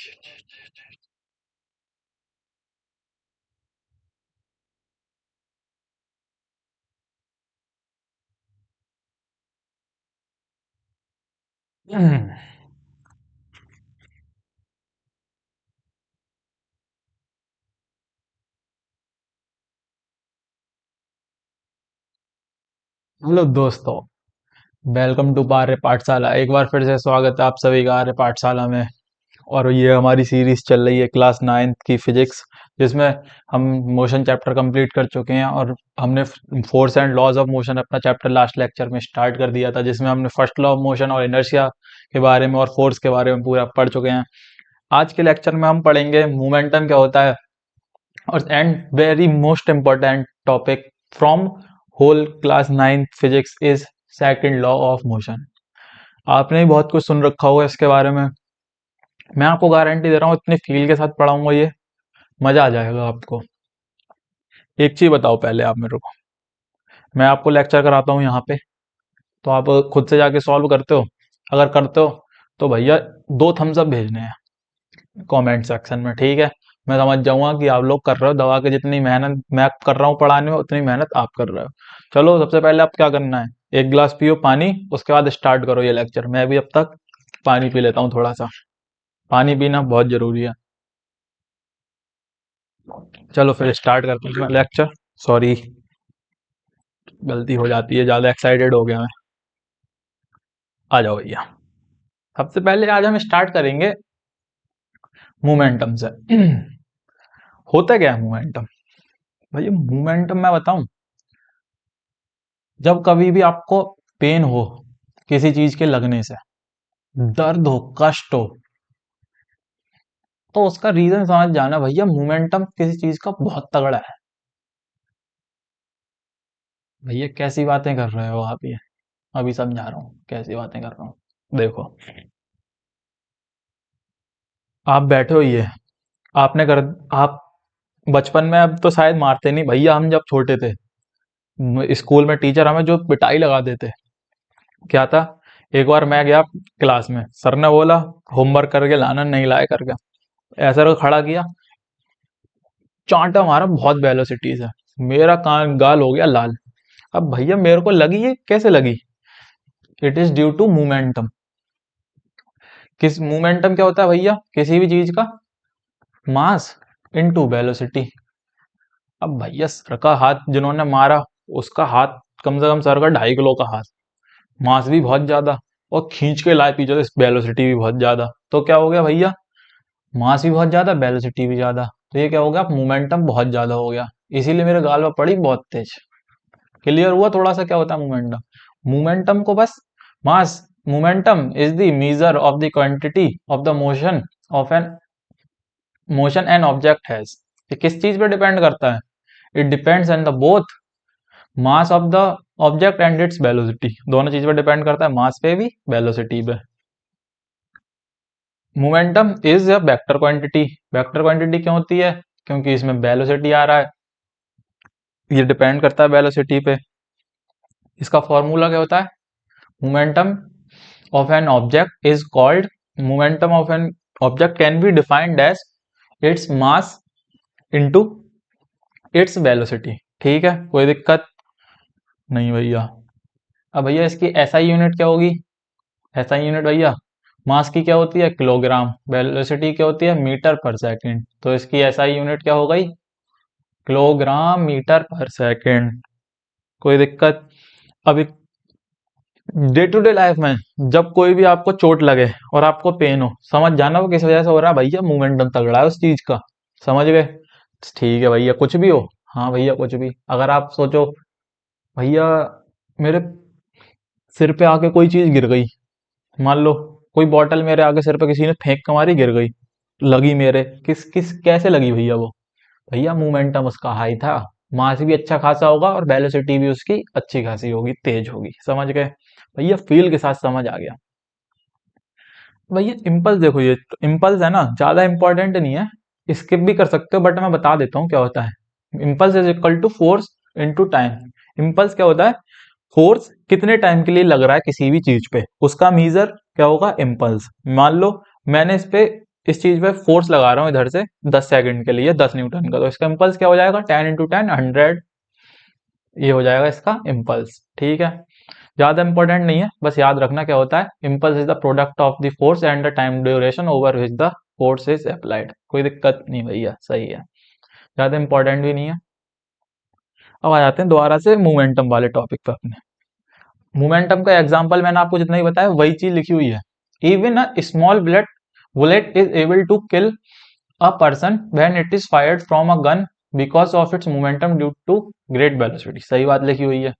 Hello दोस्तों, welcome to आर्य पाठशाला। एक बार फिर से स्वागत है आप सभी का आर्य पाठशाला में। और ये हमारी सीरीज चल रही है क्लास 9th की फिजिक्स, जिसमें हम मोशन चैप्टर कंप्लीट कर चुके हैं। और हमने force and laws of motion अपना चैप्टर लास्ट लेक्चर में स्टार्ट कर दिया था, जिसमें हमने फर्स्ट लॉ ऑफ मोशन और इनर्शिया के बारे में और फोर्स के बारे में पूरा पढ़ चुके हैं। आज के लेक्चर में हम पढ़ेंगे मोमेंटम क्या होता है, और and very most important topic from whole class 9th physics is second law of motion. आपने भी बहुत कुछ सुन रखा होगा इसके बारे में। मैं आपको गारंटी दे रहा हूँ, इतनी फील के साथ पढ़ाऊंगा, ये मजा आ जाएगा आपको। एक चीज बताओ पहले आप मेरे को, मैं आपको लेक्चर कराता हूँ यहाँ पे, तो आप खुद से जाके सॉल्व करते हो? अगर करते हो तो भैया 2 थम्स अप भेजने हैं कमेंट सेक्शन में, ठीक है? मैं समझ जाऊंगा कि आप लोग कर रहे हो दवा के, जितनी मेहनत मैं कर रहा हूँ पढ़ाने में उतनी मेहनत आप कर रहे हो। चलो, सबसे पहले आप क्या करना है, एक गिलास पियो पानी, उसके बाद स्टार्ट करो ये लेक्चर। मैं भी अब तक पानी पी लेता हूँ थोड़ा सा, पानी पीना बहुत जरूरी है। चलो फिर स्टार्ट करते हैं लेक्चर। सॉरी, गलती हो जाती है, ज्यादा एक्साइटेड हो गया मैं। आ जाओ भैया। सबसे पहले आज हम स्टार्ट करेंगे मोमेंटम से। होता क्या है मोमेंटम? भैया मोमेंटम मैं बताऊं, जब कभी भी आपको पेन हो किसी चीज के लगने से, दर्द हो, कष्ट हो, तो उसका रीजन समझ जाना भैया, मोमेंटम किसी चीज का बहुत तगड़ा है। भैया कैसी बातें कर रहे हो आप ये? अभी समझा रहा हूँ कैसी बातें कर रहा हूँ। देखो, आप बैठे हो, ये आपने कर, आप बचपन में, अब तो शायद मारते नहीं भैया, हम जब छोटे थे स्कूल में टीचर हमें जो पिटाई लगा देते, क्या था, एक बार मैं गया क्लास में, सर ने बोला होमवर्क करके लाना, नहीं लाए करके, ऐसा करके खड़ा किया, चांटा मारा बहुत वेलोसिटी से, मेरा कान गाल हो गया लाल। अब भैया मेरे को लगी, ये कैसे लगी? It is due to momentum. किस मोमेंटम क्या होता है भैया? किसी भी चीज का मास इनटू वेलोसिटी। अब भैया सर का हाथ जिन्होंने मारा, उसका हाथ कम से कम सर का 2.5 किलो का हाथ, मास भी बहुत ज्यादा, और खींच के लाए पीछे से, वेलोसिटी भी बहुत ज्यादा। तो क्या हो गया भैया, मास भी बहुत ज्यादा, वेलोसिटी भी ज्यादा, तो ये क्या हो गया, मोमेंटम बहुत ज्यादा हो गया। इसीलिए मेरे गाल में पड़ी बहुत तेज। क्लियर हुआ थोड़ा सा क्या होता है मोमेंटम? मोमेंटम को बस mass, momentum is the measure of the quantity of the motion an object has. ये किस चीज पे डिपेंड करता है? It depends on the both mass of the object and its velocity. दोनों चीज पे डिपेंड करता है, मास पे भी, वेलोसिटी पे। Momentum is a vector quantity. Vector quantity क्यों होती है? क्योंकि इसमें वेलोसिटी आ रहा है, ये डिपेंड करता है वेलोसिटी पे। इसका फॉर्मूला क्या होता है? Momentum of an object is called, momentum of an object can be defined as its mass into its velocity। ठीक है, कोई दिक्कत नहीं भैया? अब भैया इसकी एसआई यूनिट क्या होगी? एसआई यूनिट भैया, मास की क्या होती है? किलोग्राम। वेलोसिटी क्या होती है? Metre per second. तो इसकी एसआई यूनिट क्या हो गई? Kilogram metre per second. कोई दिक्कत? अब डे टू डे लाइफ में जब कोई भी आपको चोट लगे और आपको पेन हो, समझ जाना वो किस वजह से हो रहा है भैया, मोमेंटम तगड़ा है उस चीज का। समझ गए? ठीक है भैया, कुछ भी हो। हाँ भैया कुछ भी, अगर आप सोचो भैया मेरे सिर पे आके कोई चीज गिर गई, मान लो कोई बॉटल मेरे आगे सिर पे किसी ने फेंक के मारी, गिर गई, लगी मेरे, किस किस कैसे लगी भैया वो? भैया मोमेंटम उसका हाई था, मास भी अच्छा खासा होगा और वेलोसिटी भी उसकी अच्छी खासी होगी, तेज होगी। समझ गए भैया? फील के साथ समझ आ गया भैया? इम्पल्स देखो, ये इम्पल्स है ना, ज्यादा इंपॉर्टेंट नहीं है, स्किप भी कर सकते हो, बट मैं बता देता हूँ क्या होता है। Impulse is equal to force into time. Impulse क्या होता है? फोर्स कितने टाइम के लिए लग रहा है किसी भी चीज पे, उसका मीजर क्या होगा? इम्पल्स। मान लो मैंने इस पे इस चीज पे फोर्स लगा रहा हूँ इधर से 10 सेकंड के लिए 10 न्यूटन का, तो इसका इम्पल्स क्या हो जाएगा 10 × 10 100, ये हो जाएगा इसका इम्पल्स। ठीक है, ज्यादा इंपॉर्टेंट नहीं है, बस याद रखना क्या होता है, impulse is the product of the force and the time duration over which the force is applied. कोई दिक्कत नहीं भैया, सही है, ज्यादा इंपॉर्टेंट भी नहीं है। अब आ जाते हैं दोबारा से मोमेंटम वाले टॉपिक पे अपने। मोमेंटम का एग्जांपल मैंने आपको जितना ही बताया वही चीज लिखी हुई है। Even a small bullet is able to kill a person when it is fired from a gun because of its momentum due to great velocity। सही बात लिखी हुई है।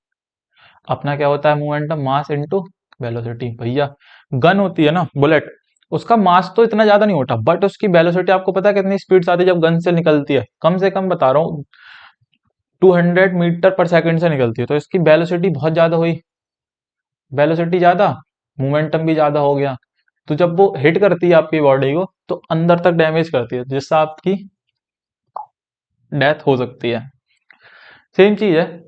अपना क्या होता है मोमेंटम, मास इनटू वेलोसिटी। भैया गन होती है ना बुलेट, उसका मास तो इतना ज्यादा नहीं होता, बट उसकी वेलोसिटी आपको पता है कितनी स्पीड से आती है जब गन से निकलती है, कम से कम बता रहा हूँ 200 मीटर पर सेकंड से निकलती है, तो इसकी वेलोसिटी बहुत ज्यादा हुई। वेलोसिटी ज्यादा, मोमेंटम भी ज्यादा हो गया, तो जब वो हिट करती है आपकी बॉडी को तो अंदर तक डैमेज करती है, जिससे आपकी डेथ हो सकती है। सेम चीज है,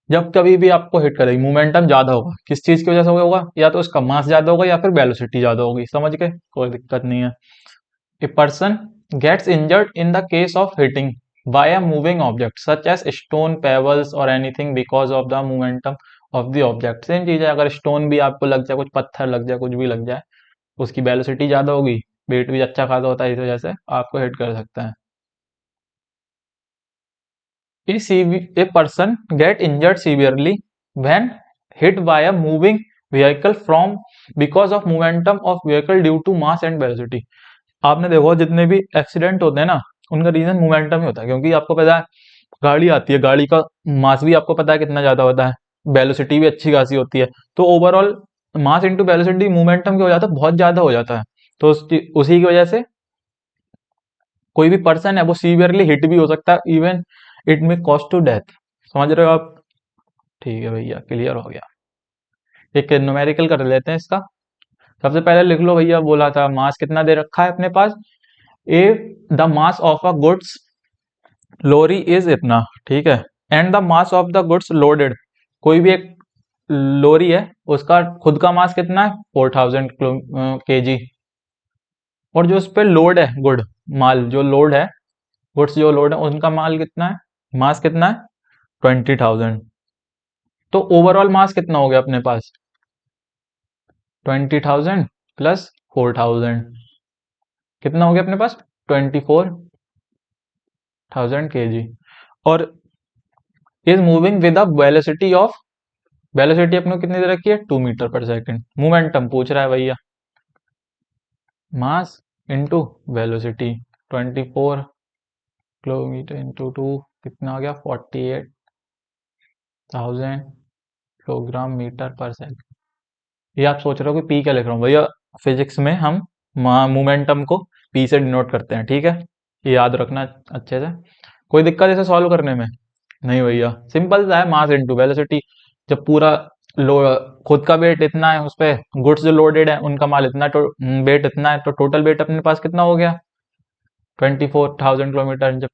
जब कभी भी आपको हिट करेगी मोमेंटम ज्यादा होगा, किस चीज की वजह से होगा, या तो उसका मास ज्यादा होगा या फिर वेलोसिटी ज्यादा होगी, समझ के कोई दिक्कत नहीं है। A person gets injured in the case of hitting by a moving object such as stone, pebbles और anything because of the momentum of the object. Same चीज है, अगर स्टोन भी आपको लग जाए, कुछ पत्थर लग जाए, कुछ भी लग जाए, उसकी वेलोसिटी ज्यादा होगी, वेट भी अच्छा खासा होता है, इस वजह से आपको हिट कर सकता है। A person get injured severely when hit by a moving vehicle from because of momentum of vehicle due to mass and velocity। आपने देखो जितने भी एक्सीडेंट होते हैं ना, उनका रीजन मोमेंटम ही होता है, क्योंकि आपको पता है गाड़ी आती है, गाड़ी का मास भी आपको पता है कितना ज्यादा होता है, वेलोसिटी भी अच्छी खासी होती है, तो ओवरऑल मास इंटू वेलोसिटी मोमेंटम क्या हो जाता है, बहुत ज्यादा हो जाता है। तो उसी की वजह से कोई भी पर्सन है वो सीवियरली हिट भी हो सकता है, इवन इट में कॉस्ट टू डेथ। समझ रहे हो आप? ठीक है भैया, क्लियर हो गया। एक न्यूमेरिकल कर लेते हैं इसका। सबसे पहले लिख लो भैया, बोला था मास कितना दे रखा है अपने पास, a the mass of a goods lorry is इतना, ठीक है, and the mass of the goods loaded, कोई भी एक लोरी है उसका खुद का मास कितना है 4000 kg, और जो उस पर लोड है गुड माल जो लोड है, गुड्स जो लोड है उनका माल कितना है, मास कितना है 20,000। तो ओवरऑल मास कितना हो गया अपने पास 20,000 प्लस 4,000, कितना हो गया अपने पास 24,000 kg, और is moving with a velocity of, velocity अपने को कितनी दे रखी है 2 मीटर पर सेकंड। मोमेंटम पूछ रहा है भैया, मास इंटू वेलोसिटी, 24 किलोमीटर इंटू 2 कितना आ गया 48,000 किलोग्राम मीटर पर सेकंड। ये आप सोच रहे हो कि पी क्या लिख रहा हूँ, भैया फिजिक्स में हम मोमेंटम को पी से डिनोट करते हैं, ठीक है, ये याद रखना अच्छे से। कोई दिक्कत इसे सॉल्व करने में? नहीं भैया, सिंपल सा है, मास इनटू वेलोसिटी। जब पूरा लो खुद का वेट इतना है, उस पे गुड्स जो लोडेड है उनका माल इतना, वेट इतना है, तो टोटल वेट अपने पास कितना हो गया 24,000 किलोमीटर। जब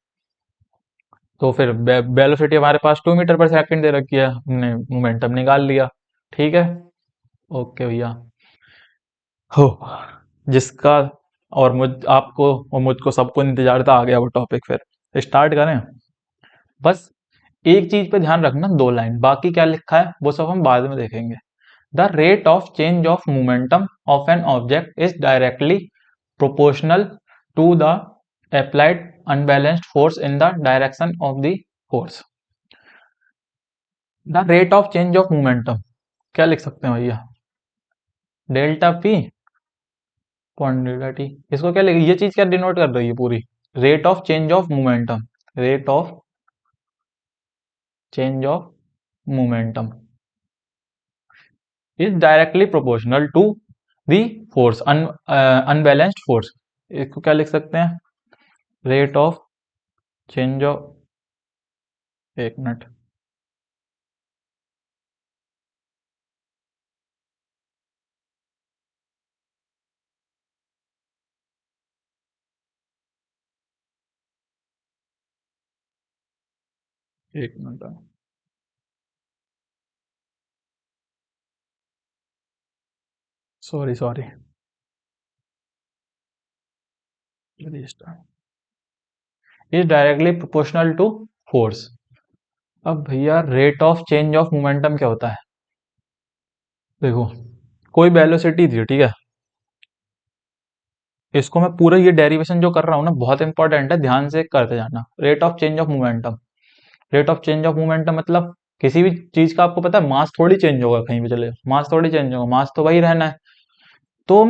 तो फिर वेलोसिटी हमारे पास 2 मीटर पर सेकंड दे रखी है, हमने मोमेंटम निकाल लिया। ठीक है, ओके भैया हो, जिसका और मुझ आपको और मुझको सबको इंतजार था, आ गया वो टॉपिक। फिर स्टार्ट करें। बस एक चीज पे ध्यान रखना, 2 लाइन, बाकी क्या लिखा है वो सब हम बाद में देखेंगे। The rate of change of momentum of an object is directly proportional to the applied unbalanced force in the direction of the force. The rate of change of momentum क्या लिख सकते हैं भैया, delta p point delta t. इसको क्या लिख, ये चीज क्या डिनोट कर रही है पूरी, rate of change of momentum, rate of change of momentum is directly proportional to the force, unbalanced force. इसको क्या लिख सकते हैं, रेट ऑफ चेंज ऑफ, एक मिनट, एक minute, sorry sorry. Is directly proportional to force. अब भैया rate of change of momentum क्या होता है? देखो, कोई वेलोसिटी थी, ठीक है, इसको मैं पूरा ये डेरिवेशन जो कर रहा हूँ ना बहुत इंपॉर्टेंट है, ध्यान से करते जाना। Rate of change of momentum, rate of change of momentum मतलब किसी भी चीज का आपको पता है मास थोड़ी चेंज होगा, कहीं भी चले मास थोड़ी चेंज होगा, मास तो वही रहना है। तो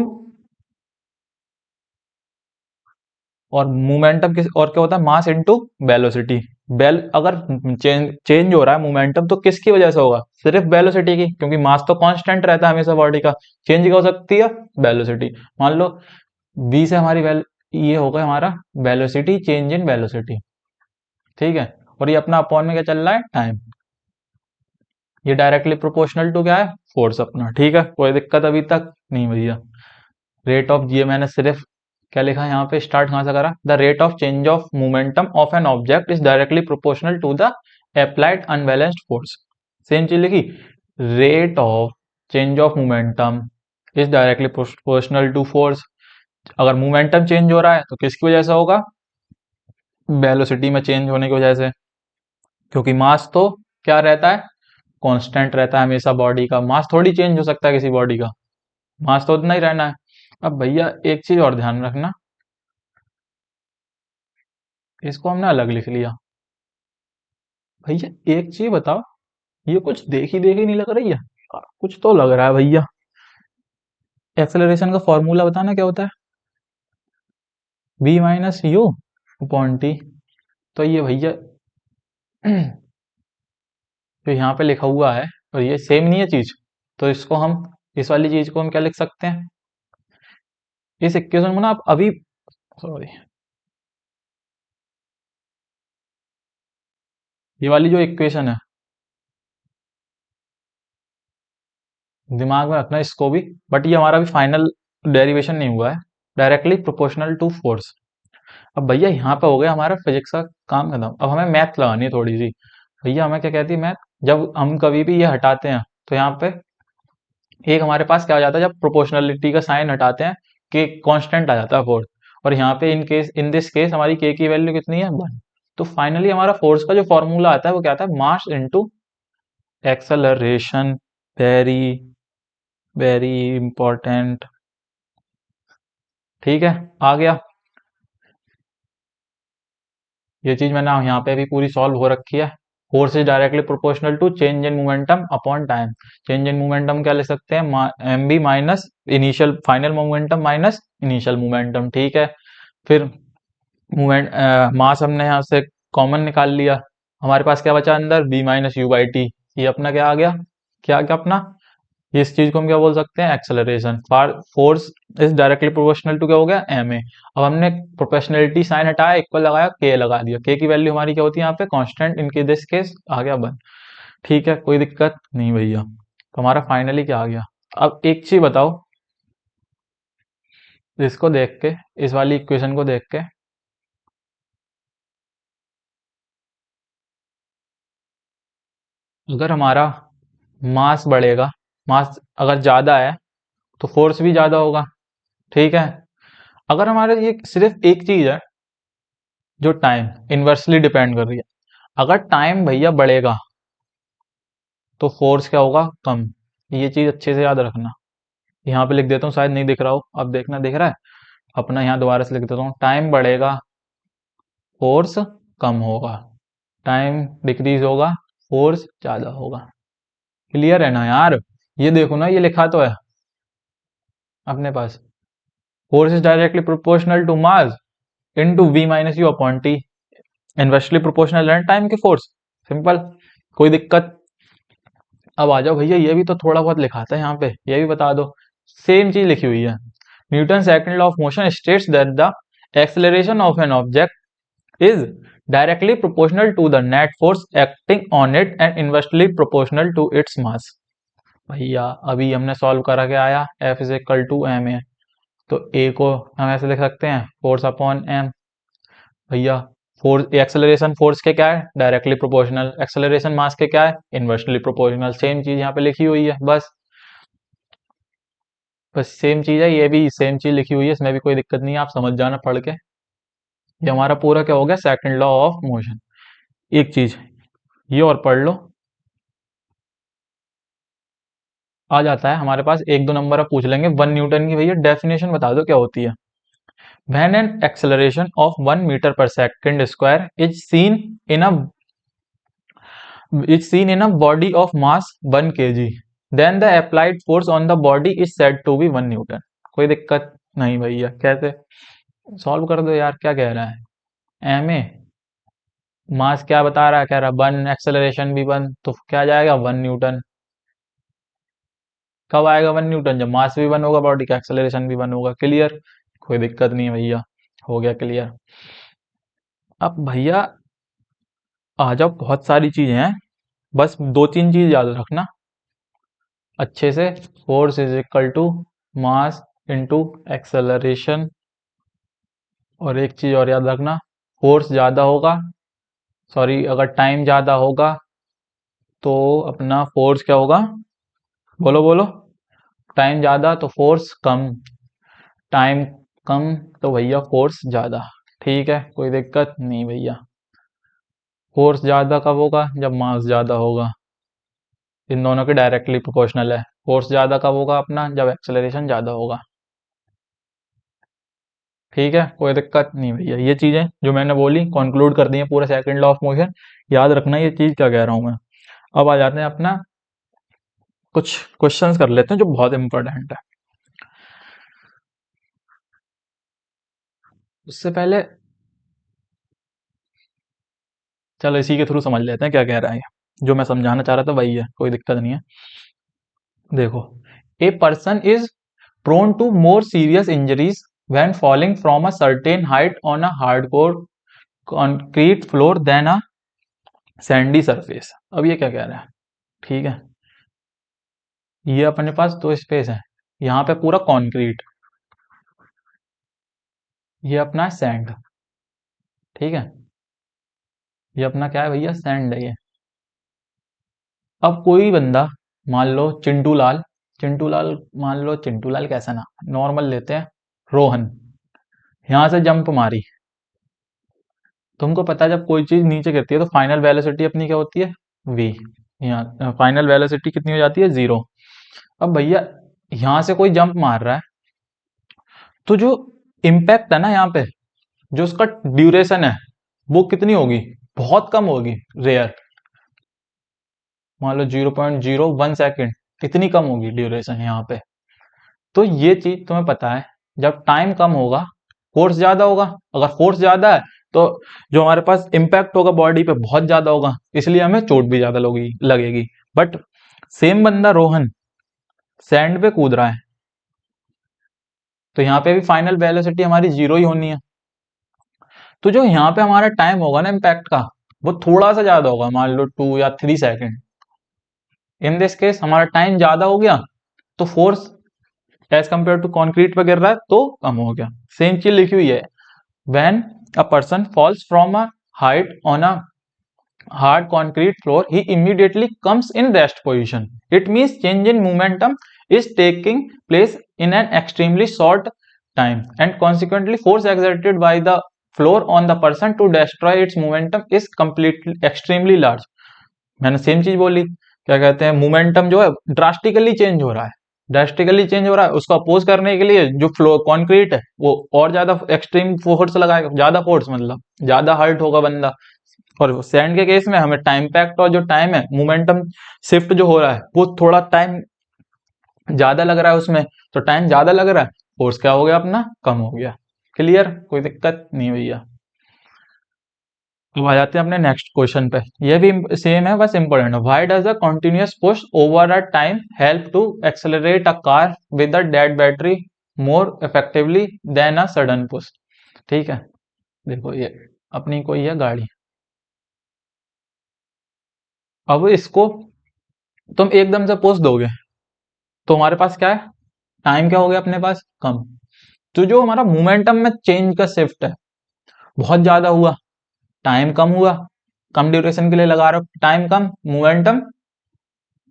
और मोमेंटम किस और क्या होता है? Mass into velocity. बेल अगर चेंज हो रहा है मोमेंटम तो किसकी वजह से होगा? सिर्फ वेलोसिटी की, क्योंकि मास तो कांस्टेंट रहता है हमेशा बॉडी का। चेंज क्या हो सकती है? वेलोसिटी। मान लो v से हमारी ये होगा हमारा वेलोसिटी, चेंज इन वेलोसिटी, ठीक है, और ये अपना अपॉन में क्या चल रहा है? टाइम। ये डायरेक्टली प्रोपोर्शनल टू क्या है? फोर्स अपना, ठीक है, कोई दिक्कत अभी तक नहीं भैया। रेट ऑफ, ये मैंने सिर्फ क्या लिखा है यहाँ पे, स्टार्ट कहाँ से करा? The rate of change of momentum of an object is directly proportional to the applied unbalanced force. Same चीज लिखी, rate of change of momentum is directly proportional to force. अगर मोमेंटम चेंज हो रहा है तो किसकी वजह से होगा? वेलोसिटी में चेंज होने की वजह से, क्योंकि मास तो क्या रहता है? कांस्टेंट रहता है हमेशा बॉडी का। मास थोड़ी चेंज हो सकता है किसी बॉडी का, मास तो उतना ही रहना है। अब भैया एक चीज और ध्यान रखना, इसको हमने अलग लिख लिया। भैया एक चीज बताओ, ये कुछ देखी देखी नहीं लग रही है? कुछ तो लग रहा है भैया। एक्सेलरेशन का फॉर्मूला बताना क्या होता है? v minus U upon T. तो ये भैया जो यहाँ पे लिखा हुआ है और ये सेम नहीं है चीज, तो इसको हम, इस वाली चीज को हम क्या लिख सकते हैं? इस इक्वेशन को ना आप अभी, सॉरी, ये वाली जो इक्वेशन है दिमाग में रखना इसको भी। बट ये हमारा भी फाइनल डेरिवेशन नहीं हुआ है। Directly proportional to force. अब भैया यहाँ पे हो गया हमारा फिजिक्स का काम खत्म। अब हमें मैथ लगानी है थोड़ी सी। भैया हमें क्या कहती है मैथ? जब हम कभी भी ये हटाते हैं तो यहाँ पे एक हमारे पास क्या आ जाता है, जब प्रोपोर्शनलिटी का साइन हटाते हैं कि कांस्टेंट आ जाता है फोर्स। और यहाँ पे इन दिस केस हमारी के की वैल्यू कितनी है? 1। तो फाइनली हमारा फोर्स का जो फॉर्मूला आता है वो क्या आता है? Mass into acceleration. Very very important, ठीक है, आ गया। ये चीज मैंने यहाँ पे भी पूरी सॉल्व हो रखी है। Force is directly proportional to change in momentum upon time. Change in momentum क्या ले सकते हैं? M B minus initial final momentum minus initial momentum, ठीक है। फिर मोमेंट मास हमने यहाँ से कॉमन निकाल लिया, हमारे पास क्या बचा अंदर? V minus u by t. ये अपना क्या आ गया? क्या क्या अपना, इस चीज को हम क्या बोल सकते हैं? Acceleration. Force is directly proportional to क्या हो गया? M a. अब हमने प्रोपोर्शनलिटी साइन हटाया, इक्वल लगाया, के लगा दिया। के की वैल्यू हमारी क्या होती है यहाँ पे? कांस्टेंट। इनके दिस केस आ गया 1, ठीक है, कोई दिक्कत नहीं भैया। तो हमारा फाइनली क्या आ गया? अब एक चीज बताओ, इसको देख के, इस वाली इक्वेशन को देख के, अगर हमारा मास बढ़ेगा, मास अगर ज्यादा है तो फोर्स भी ज्यादा होगा, ठीक है। अगर हमारे ये सिर्फ एक चीज है जो टाइम इनवर्सली डिपेंड कर रही है, अगर टाइम भैया बढ़ेगा तो फोर्स क्या होगा? कम। ये चीज अच्छे से याद रखना। यहाँ पे लिख देता हूँ, शायद नहीं दिख रहा हो, अब देखना दिख रहा है अपना। यहाँ दोबारा से लिख देता हूँ, टाइम बढ़ेगा फोर्स कम होगा, टाइम डिक्रीज होगा फोर्स ज्यादा होगा। क्लियर है ना यार? ये देखो ना, ये लिखा तो है अपने पास, force is directly proportional to mass into v minus U upon T. Inversely proportional है टाइम के फोर्स, सिंपल, कोई दिक्कत? अब आ जाओ भैया, ये भी तो थोड़ा बहुत लिखा था यहाँ पे, ये भी बता दो। सेम चीज लिखी हुई है। Newton second law of motion states that the acceleration of an object is directly proportional to the net force acting on it and inversely proportional to its mass. भैया अभी हमने सॉल्व करा के आया, F is equal to M a, तो a को हम ऐसे लिख सकते हैं, फोर्स अपॉन एम। भैया फोर्स, एक्सेलरेशन फोर्स के क्या है? Directly proportional. एक्सेलरेशन मास के क्या है? Inversely proportional. सेम चीज यहाँ पे लिखी हुई है, बस बस सेम चीज है, ये भी सेम चीज लिखी हुई है, इसमें भी कोई दिक्कत नहीं है, आप समझ जाना पढ़ के। ये हमारा पूरा क्या हो गया, सेकंड लॉ ऑफ मोशन। एक चीज ये और पढ़ लो, आ जाता है हमारे पास, एक दो नंबर अब पूछ लेंगे। 1 न्यूटन की भैया डेफिनेशन बता दो क्या होती है। When an acceleration of 1 metre per second square is seen in a body of mass 1 kg, then the applied force on the body is said to be 1 newton. कोई दिक्कत नहीं भैया, कैसे सॉल्व कर दो यार, क्या कह रहा है एम ए, मास क्या बता रहा है, कह रहा है 1, एक्सेलरेशन भी 1, तो क्या जाएगा 1 न्यूटन। कब आएगा 1 न्यूटन, जब मास भी 1 होगा बॉडी का, एक्सेलरेशन भी 1 होगा। क्लियर, कोई दिक्कत नहीं है भैया, हो गया क्लियर। अब भैया आ जाओ, बहुत सारी चीजें हैं, बस दो तीन चीज याद रखना अच्छे से। Force is equal to mass into acceleration, और एक चीज और याद रखना, फोर्स ज्यादा होगा, सॉरी अगर टाइम ज्यादा होगा तो अपना फोर्स क्या होगा, बोलो बोलो, टाइम ज्यादा तो फोर्स कम, टाइम कम तो भैया फोर्स ज्यादा। ठीक है, कोई दिक्कत नहीं भैया। फोर्स ज्यादा कब होगा, जब मास ज्यादा होगा, इन दोनों के डायरेक्टली प्रोपोर्शनल है। फोर्स ज्यादा कब होगा अपना, जब एक्सेलरेशन ज्यादा होगा। ठीक है, कोई दिक्कत नहीं भैया। ये चीजें जो मैंने बोली कंक्लूड कर दी है पूरा सेकंड लॉ ऑफ मोशन, याद रखना ये चीज क्या कह रहा हूं मैं। अब आ जाते हैं अपना, कुछ क्वेश्चंस कर लेते हैं जो बहुत इंपॉर्टेंट है। उससे पहले चलो इसी के थ्रू समझ लेते हैं क्या कह रहा है ये। जो मैं समझाना चाह रहा था वही है, कोई दिक्कत नहीं है। देखो, a person is prone to more serious injuries when falling from a certain height on a hardcore concrete floor than a sandy surface. अब ये क्या कह रहा है, ठीक है, ये अपने पास दो स्पेस है, यहाँ पे पूरा कंक्रीट, ये अपना सैंड, ठीक है, ये अपना क्या है भैया, सैंड है ये। अब कोई बंदा, मान लो चिंटू लाल, चिंटू लाल, मान लो चिंटू लाल कैसा ना, नॉर्मल लेते हैं, रोहन, यहाँ से जंप मारी। तुमको पता है जब कोई चीज नीचे गिरती है तो फाइनल वेलोसिटी अपनी क्या होती है, v। यहाँ फाइनल वेलोसिटी कितनी हो जाती है, 0। अब भैया यहाँ से कोई जंप मार रहा है, तो जो इम्पैक्ट है ना यहाँ पे, जो उसका ड्यूरेशन है वो कितनी होगी, बहुत कम होगी, रेयर, मान लो 0.01 सेकेंड, इतनी कम होगी ड्यूरेशन यहाँ पे। तो ये चीज तुम्हें पता है, जब टाइम कम होगा फोर्स ज्यादा होगा, अगर फोर्स ज्यादा है तो जो हमारे पास इम्पैक्ट होगा बॉडी पे बहुत ज्यादा होगा, इसलिए हमें चोट भी ज्यादा लगेगी। बट सेम बंदा रोहन सैंड पे कूद रहा है, तो यहाँ पे भी फाइनल वेलोसिटी हमारी 0 ही होनी है। तो जो यहाँ पे हमारा टाइम होगा ना इम्पैक्ट का, वो थोड़ा सा ज्यादा होगा, मान लो 2 या 3 सेकेंड। इन दिस केस हमारा टाइम ज्यादा हो गया, तो force as compare to concrete पे गिर रहा है तो कम हो गया। सेम चीज लिखी हुई है, when a person falls from a height on a hard concrete floor, he immediately comes in rest position. It means change in momentum is taking place in an extremely short time, and consequently force exerted by the floor on the person to destroy its momentum is completely extremely large. मैंने same चीज बोली, क्या कहते हैं, momentum जो है drastically change हो रहा है, ड्रास्टिकली चेंज हो रहा है, उसको अपोज करने के लिए जो फ्लो कॉन्क्रीट है वो और ज्यादा एक्सट्रीम फोर्स लगाएगा, ज्यादा फोर्स मतलब ज्यादा हर्ट होगा बंदा। और सैंड के केस में हमें टाइम पैक्ट और जो टाइम है मोमेंटम शिफ्ट जो हो रहा है वो थोड़ा टाइम ज्यादा लग रहा है उसमें, तो टाइम ज्यादा लग रहा है, फोर्स क्या हो गया अपना, कम हो गया। क्लियर, कोई दिक्कत नहीं भैया। अब आ जाते हैं अपने नेक्स्ट क्वेश्चन पे, ये भी सेम है बस इंपॉर्टेंट है। Why does a continuous push over a time help to accelerate a car with a dead battery more effectively than a sudden push. ठीक है, देखो ये अपनी कोई है गाड़ी, अब इसको तुम एकदम से पुश दोगे तो हमारे पास क्या है, टाइम क्या हो गया अपने पास, कम। तो जो हमारा मोमेंटम में चेंज का शिफ्ट है बहुत ज्यादा हुआ, टाइम कम हुआ, कम ड्यूरेशन के लिए लगा रहा हूं, टाइम कम, मोमेंटम,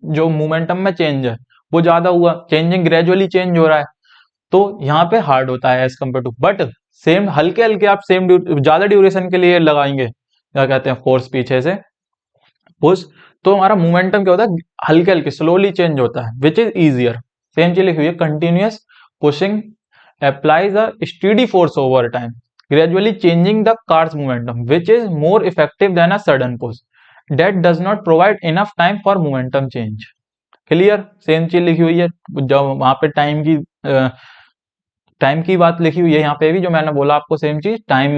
जो मोमेंटम में चेंज है वो ज्यादा हुआ, चेंजिंग ग्रेजुअली चेंज हो रहा है, तो यहाँ पे हार्ड होता है as compare to. But same हल्के हल्के आप सेम ज्यादा ड्यूरेशन के लिए लगाएंगे, क्या कहते हैं, फोर्स पीछे से पुश, तो हमारा मोमेंटम क्या होता है, हल्के हल्के स्लोली चेंज होता है, विच इज इजियर। सेम चीज लिखी हुई है, continuous pushing applies a steady force over time, gradually changing the car's momentum, which is more effective than a sudden push that does not provide enough time for momentum change. Clear, same चीज लिखी हुई है, जब वहां पे time की बात लिखी हुई है यहाँ पे भी, जो मैंने बोला आपको सेम चीज, टाइम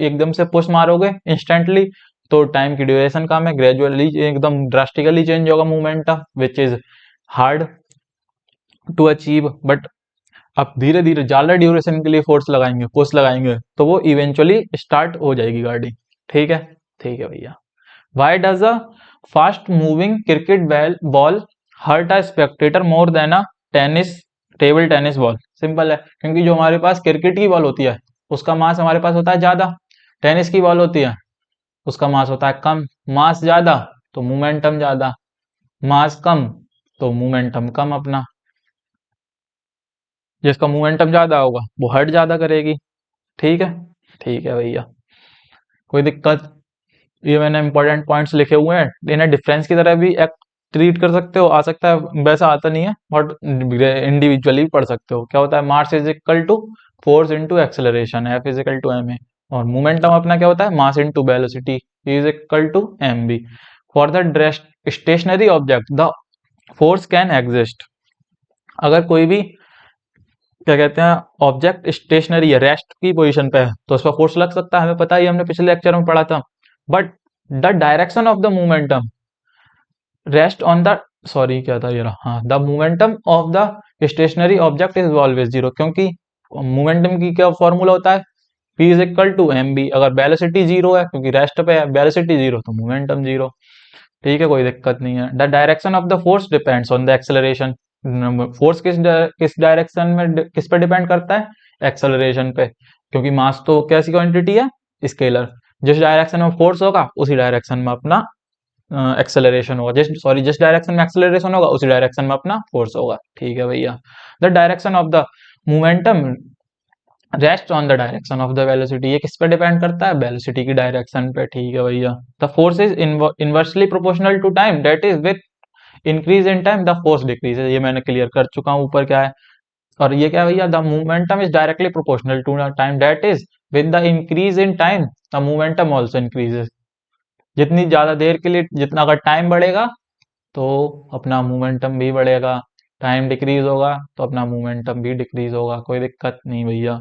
एकदम से पुश मारोगे इंस्टेंटली तो टाइम की ड्यूरेशन कम है, ग्रेजुअली एकदम ड्रास्टिकली चेंज होगा momentum, which is hard to achieve. But आप धीरे धीरे ज्यादा ड्यूरेशन के लिए फोर्स लगाएंगे, पुश लगाएंगे, तो वो इवेंचुअली स्टार्ट हो जाएगी गाड़ी। ठीक है, ठीक है भैया। Why does a fast moving cricket ball hurt a spectator more than a tennis table tennis ball? Simple है, क्योंकि जो हमारे पास क्रिकेट की बॉल होती है उसका मास हमारे पास होता है ज्यादा, टेनिस की बॉल होती है उसका मास होता है कम। मास ज्यादा तो मोमेंटम ज्यादा, मास कम तो मोमेंटम कम अपना। जिसका मोमेंटम ज्यादा होगा वो हर्ट ज्यादा करेगी। ठीक है, ठीक है भैया, कोई दिक्कत? ये मैंने इंपॉर्टेंट पॉइंट्स लिखे हुए हैं, इन्हें डिफरेंस की तरह भी एक ट्रीट कर सकते हो, आ सकता है, वैसा आता नहीं है, बट इंडिविजुअली पढ़ सकते हो। क्या होता है, mass is equal to force into acceleration, F is equal to M A, और मोमेंटम अपना क्या होता है, mass into velocity is equal to M V. For the stationary object the force can exist. अगर कोई भी, क्या कहते हैं, ऑब्जेक्ट स्टेशनरी है, रेस्ट की पोजीशन पे है, तो उस पर फोर्स लग सकता है, हमें पता ही, हमने पिछले लेक्चर में पढ़ा था। But the direction of the momentum rest on the, sorry क्या था ये रहा, हाँ, the momentum of the stationary object is always zero, क्योंकि मोमेंटम की क्या फॉर्मूला होता है, P is equal to M V. अगर वेलोसिटी जीरो है, क्योंकि रेस्ट पे है, वेलोसिटी जीरो तो मोमेंटम जीरो। ठीक है, कोई दिक्कत नहीं है। The direction of the force depends on the acceleration. Force किस डायरेक्शन में किस पे डिपेंड करता है, एक्सेलरेशन पे, क्योंकि मास तो कैसी क्वांटिटी है, स्केलर। जिस डायरेक्शन में फोर्स होगा उसी डायरेक्शन में अपना एक्सेलरेशन होगा, जिस डायरेक्शन में एक्सेलरेशन होगा उसी डायरेक्शन में अपना फोर्स होगा। ठीक है भैया। The direction of the momentum rest on the direction of the velocity, ये किस पे डिपेंड करता है, वेलोसिटी की डायरेक्शन पे। ठीक है भैया। The force is inversely proportional to time, that is with increase in time the force decreases, ये मैंने क्लियर कर चुका हूँ ऊपर क्या है। और ये क्या है भैया, the momentum is directly proportional to time, that is with the increase in time the momentum also increases. जितनी ज्यादा देर के लिए, जितना अगर टाइम बढ़ेगा तो अपना मोमेंटम भी बढ़ेगा, टाइम डिक्रीज होगा तो अपना मोमेंटम भी डिक्रीज होगा। कोई दिक्कत नहीं भैया।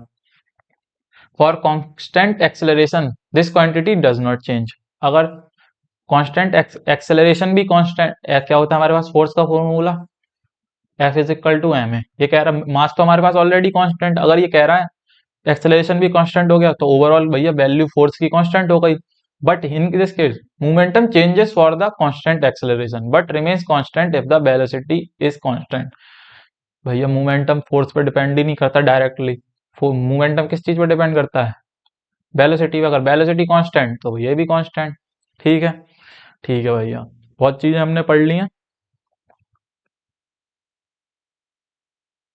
For constant acceleration this quantity does not change. अगर कांस्टेंट एक्सेलरेशन भी कांस्टेंट, क्या होता है हमारे पास फोर्स का formula, F is equal to M है। ये कह रहा है मास तो हमारे पास ऑलरेडी कांस्टेंट, अगर ये कह रहा है एक्सेलरेशन भी कांस्टेंट हो गया तो ओवरऑल भैया वैल्यू फोर्स की कांस्टेंट हो गई। But in this case momentum changes for the constant acceleration but remains constant if the velocity is constant. भैया मोमेंटम फोर्स पर डिपेंड ही नहीं करता डायरेक्टली, मोमेंटम किस चीज पर डिपेंड करता है, वेलोसिटी। अगर वेलोसिटी कांस्टेंट तो ये भी कांस्टेंट। ठीक है, ठीक है भैया, बहुत चीजें हमने पढ़ ली हैं।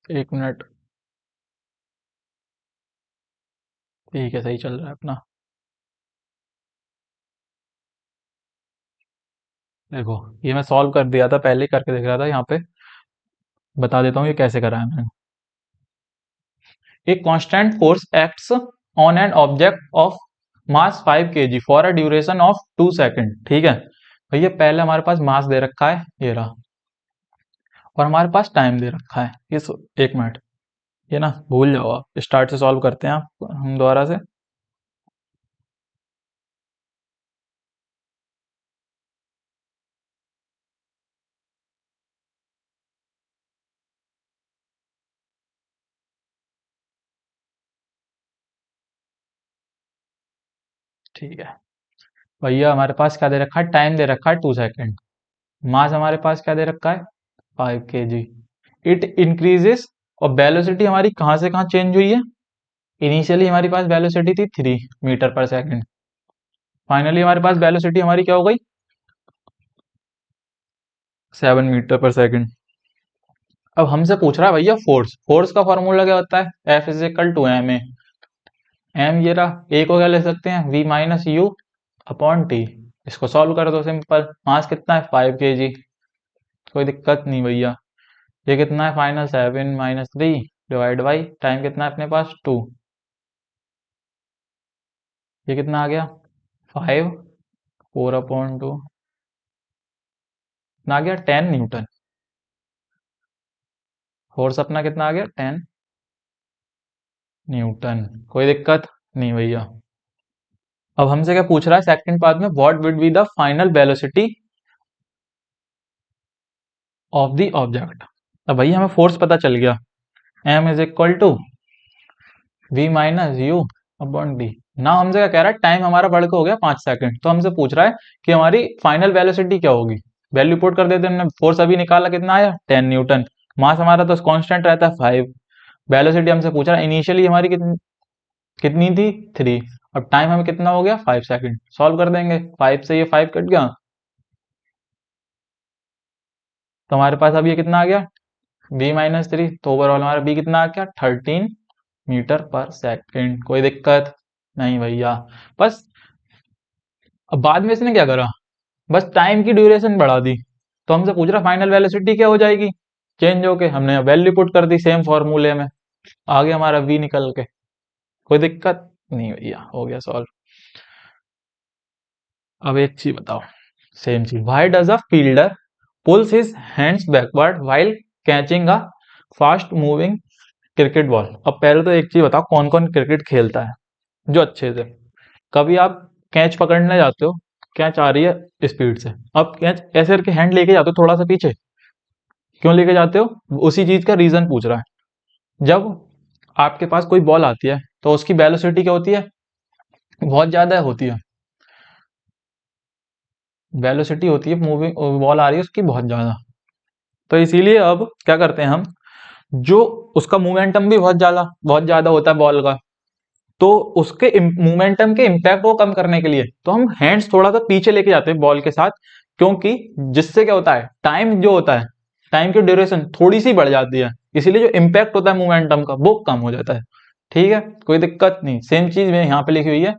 एक मिनट, ठीक है, सही चल रहा है अपना। देखो, ये मैं सॉल्व कर दिया था, पहले ही करके देख रहा था, यहाँ पे बता देता हूँ ये कैसे करा है मैंने। एक constant force acts on an object of mass 5 kg for a duration of 2 second. ठीक है भैया, पहले हमारे पास मास दे रखा है, ये रहा, और हमारे पास टाइम दे रखा है ये। एक मिनट, ये ना भूल जाओ, आप स्टार्ट से सॉल्व करते हैं, आप हम दोबारा से। ठीक है भैया, हमारे पास क्या दे रखा है, टाइम दे रखा है 2 सेकंड, मास हमारे पास क्या दे रखा है, 5 kg। इट इंक्रीजेस, और वेलोसिटी हमारी कहाँ से कहाँ चेंज हुई है, इनिशियली हमारी पास वेलोसिटी थी 3 मीटर पर सेकंड, फाइनली हमारे पास वेलोसिटी हमारी क्या हो गई, 7 मीटर पर सेकंड। अब हमसे पूछ रहा है भैया फोर्स, फोर्स का फॉर्मूला क्या होता है, F is equal to M A. M ये रहा, ए को क्या ले सकते हैं, V minus U upon T. इसको सॉल्व कर दो, सिंपल। मास कितना है, 5 kg। कोई दिक्कत नहीं भैया। ये कितना है फाइनल, 7 - 3 डिवाइड बाई टाइम कितना है अपने पास, 2। ये कितना आ गया, 5, 4/2 कितना आ गया, 10 न्यूटन। फोर्स अपना कितना आ गया, 10 न्यूटन। कोई दिक्कत नहीं भैया। अब हमसे क्या पूछ रहा है सेकंड पार्ट में, what would be the final velocity of the object. अब भैया हमें फोर्स पता चल गया, M is equal to V minus U upon D. ना हमसे क्या कह रहा है, टाइम हमारा बढ़ के हो गया 5 सेकंड, तो हमसे पूछ रहा है कि हमारी फाइनल वेलोसिटी क्या होगी। वैल्यू पुट कर देते हैं, हमने फोर्स अभी निकाला, कितना आया, 10 न्यूटन। मास हमारा तो कांस्टेंट रहता है 5। वेलोसिटी हमसे पूछ रहा है, इनिशियली हमारी कितनी कितनी थी, 3। अब टाइम हमें कितना हो गया, 5 सेकंड। सॉल्व कर देंगे, 5 से ये 5 कट गया, तो हमारे पास अब ये कितना आ गया, v - 3। तो ओवरऑल हमारा b कितना आ गया, 13 मीटर पर सेकंड। कोई दिक्कत नहीं भैया। बस अब बाद में इसने क्या करा, बस टाइम की ड्यूरेशन बढ़ा दी। तो हमसे पूछ रहा फाइनल वेलोसिटी क्या हो जाएगी, चेंज होके हमने वैल्यू पुट कर दी सेम फॉर्मूले में, आ गया हमारा v निकल के। कोई दिक्कत नहीं भैया, हो गया सॉल्व। अब एक चीज बताओ, सेम चीज, why does a fielder pulls his hands backward while catching a fast moving cricket ball. अब पहले तो एक चीज बताओ, कौन कौन क्रिकेट खेलता है जो अच्छे से। कभी आप कैच पकड़ने जाते हो, कैच आ रही है स्पीड से, अब कैच ऐसे करके हैंड लेके जाते हो थोड़ा सा पीछे, क्यों लेके जाते हो, उसी चीज का रीजन पूछ रहा है। जब आपके पास कोई बॉल आती है तो उसकी वेलोसिटी क्या होती है, बहुत ज्यादा होती है। वेलोसिटी होती है, मूविंग बॉल आ रही है उसकी बहुत ज्यादा। तो इसीलिए अब क्या करते हैं हम, जो उसका मोमेंटम भी बहुत ज्यादा होता है बॉल का, तो उसके मोमेंटम के इम्पैक्ट को कम करने के लिए तो हम हैंड्स थोड़ा सा पीछे लेके जाते हैं बॉल के साथ। क्योंकि जिससे क्या होता है, टाइम जो होता है, टाइम की ड्यूरेशन थोड़ी सी बढ़ जाती है, इसीलिए जो इम्पैक्ट होता है मोमेंटम का वो कम हो जाता है। ठीक है, कोई दिक्कत नहीं। सेम चीज में यहाँ पे लिखी हुई है,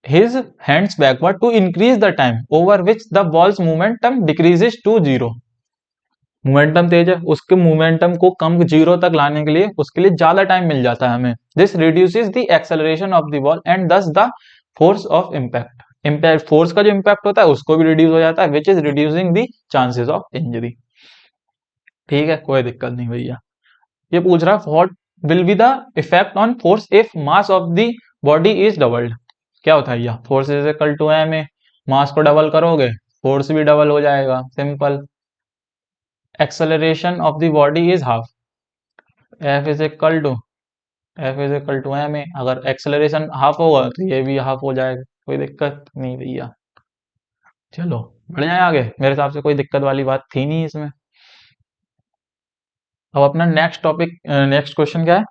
his hands backward to increase the time over which the balls momentum decreases to 0। Momentum तेज है, उसके मोमेंटम को कम 0 तक लाने के लिए उसके लिए ज्यादा टाइम मिल जाता है हमें। This reduces the acceleration of the ball and thus the force of impact. Impact force का जो इम्पैक्ट होता है उसको भी रिड्यूस हो जाता है, which is reducing the chances of injury. ठीक है, कोई दिक्कत नहीं भैया। ये पूछ रहा है, what will be the effect on force if mass of the body is doubled. क्या होता है भैया, force is equal to M A, mass को डबल करोगे फोर्स भी डबल हो जाएगा, simple. Acceleration of the body is half, F is equal to M A. अगर एक्सेलरेशन हाफ होगा तो ये भी हाफ हो जाएगा, कोई दिक्कत नहीं भैया। चलो बढ़ जाए आगे, मेरे हिसाब से कोई दिक्कत वाली बात थी नहीं इसमें। अब अपना नेक्स्ट टॉपिक, नेक्स्ट क्वेश्चन क्या है,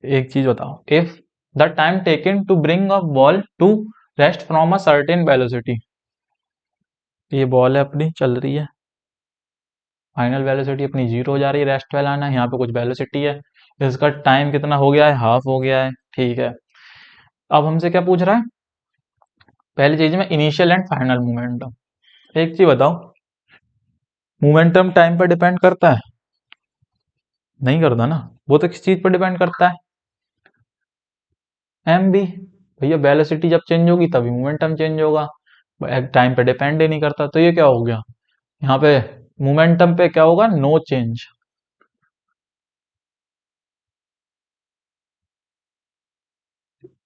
एक चीज बताओ, if the time taken to bring a ball to rest from a certain velocity. ये बॉल है अपनी चल रही है, फाइनल वेलोसिटी अपनी 0 हो जा रही है, रेस्ट वाला आना है, यहाँ पे कुछ वेलोसिटी है, इसका टाइम कितना हो गया है, हाफ हो गया है। ठीक है, अब हमसे क्या पूछ रहा है, पहली चीज में इनिशियल एंड फाइनल मोमेंटम। एक चीज बताओ, मोमेंटम टाइम पर डिपेंड करता है, नहीं करता ना, वो तो किस चीज पर डिपेंड करता है, एम बी। भैया वेलोसिटी जब चेंज होगी तभी मोमेंटम चेंज होगा, टाइम पे डिपेंड ही नहीं करता। तो ये क्या हो गया, यहाँ पे मोमेंटम पे क्या होगा, नो चेंज।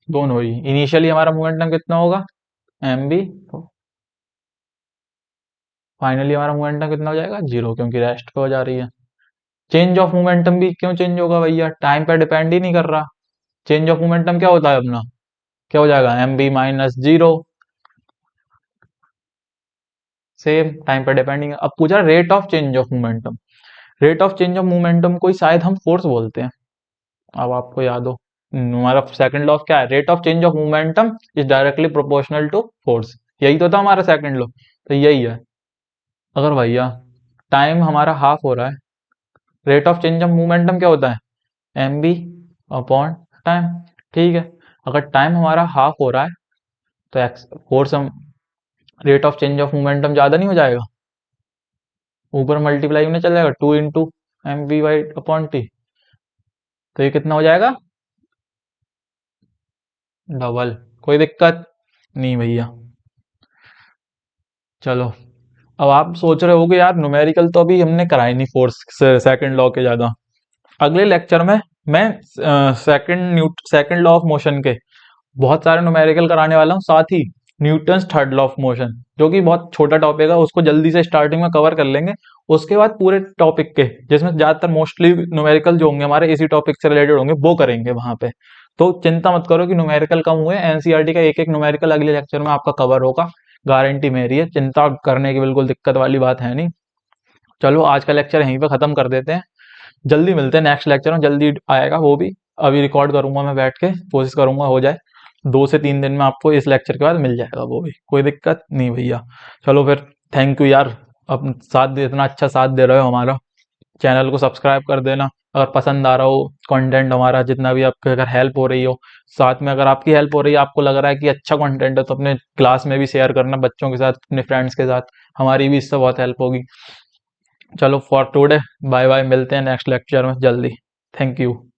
दोनों ही, इनिशियली हमारा मोमेंटम कितना होगा, एम बी, फाइनली हमारा मोमेंटम कितना हो जाएगा, 0, क्योंकि रेस्ट पे हो जा रही है। चेंज ऑफ मोमेंटम भी क्यों चेंज होगा भैया, टाइम पे डिपेंड ही नहीं कर रहा। चेंज ऑफ मोमेंटम क्या होता है अपना, क्या हो जाएगा, M B minus 0, same time पे डिपेंडिंग। अब पूछा rate of change of momentum, rate of change of momentum को ही शायद हम फोर्स बोलते हैं। अब आपको याद हो, हमारा सेकंड लॉ क्या है, rate of change of momentum is directly proportional to force. यही तो था हमारा सेकंड लॉ, तो यही है। अगर भैया टाइम हमारा हाफ हो रहा है, rate of change of momentum क्या होता है, एम बी अपॉन टाइम। ठीक है, अगर टाइम हमारा हाफ हो रहा है तो एक्स फोर्स हम rate of change of momentum ज़्यादा नहीं हो जाएगा, ऊपर मल्टीप्लाई होने चल जाएगा 2 × mv/टी, तो ये कितना हो जाएगा, डबल। कोई दिक्कत नहीं भैया। चलो, अब आप सोच रहे होगे यार न्यूमेरिकल तो अभी हमने कराई नहीं फोर्स सेकंड लॉ के ज़्यादा। अगले लेक्चर में मैं सेकंड लॉ ऑफ मोशन के बहुत सारे न्यूमेरिकल कराने वाला हूँ, साथ ही Newton's third law of motion, जो कि बहुत छोटा टॉपिक है, उसको जल्दी से स्टार्टिंग में कवर कर लेंगे। उसके बाद पूरे टॉपिक के, जिसमें ज़्यादातर मोस्टली न्यूमेरिकल जो होंगे हमारे इसी टॉपिक से रिलेटेड होंगे, वो करेंगे वहाँ पे। तो चिंता मत करो कि न्यूमेरिकल कम हुए, एनसीईआरटी का एक एक न्यूमेरिकल अगले लेक्चर में आपका कवर होगा, गारंटी मेरी है, चिंता करने की बिल्कुल दिक्कत वाली बात है नहीं। चलो, आज का लेक्चर यहीं पे ख़त्म कर देते हैं, जल्दी मिलते हैं नेक्स्ट लेक्चर में, जल्दी आएगा वो भी। अभी रिकॉर्ड करूंगा मैं बैठ के, कोशिश करूंगा हो जाए, 2 से 3 दिन में आपको इस लेक्चर के बाद मिल जाएगा वो भी, कोई दिक्कत नहीं भैया। चलो फिर, थैंक यू यार, अब इतना अच्छा साथ दे रहे हो हमारा। चैनल को सब्सक्राइब कर देना अगर पसंद आ रहा हो कंटेंट हमारा, जितना भी आपके अगर हेल्प हो रही हो, साथ में अगर आपकी हेल्प हो रही है, आपको लग रहा है कि अच्छा कंटेंट है, तो अपने क्लास में भी शेयर करना, बच्चों के साथ, अपने फ्रेंड्स के साथ, हमारी भी इससे बहुत हेल्प होगी। चलो, फॉर टुडे बाय बाय, मिलते हैं नेक्स्ट लेक्चर में जल्दी। Thank you.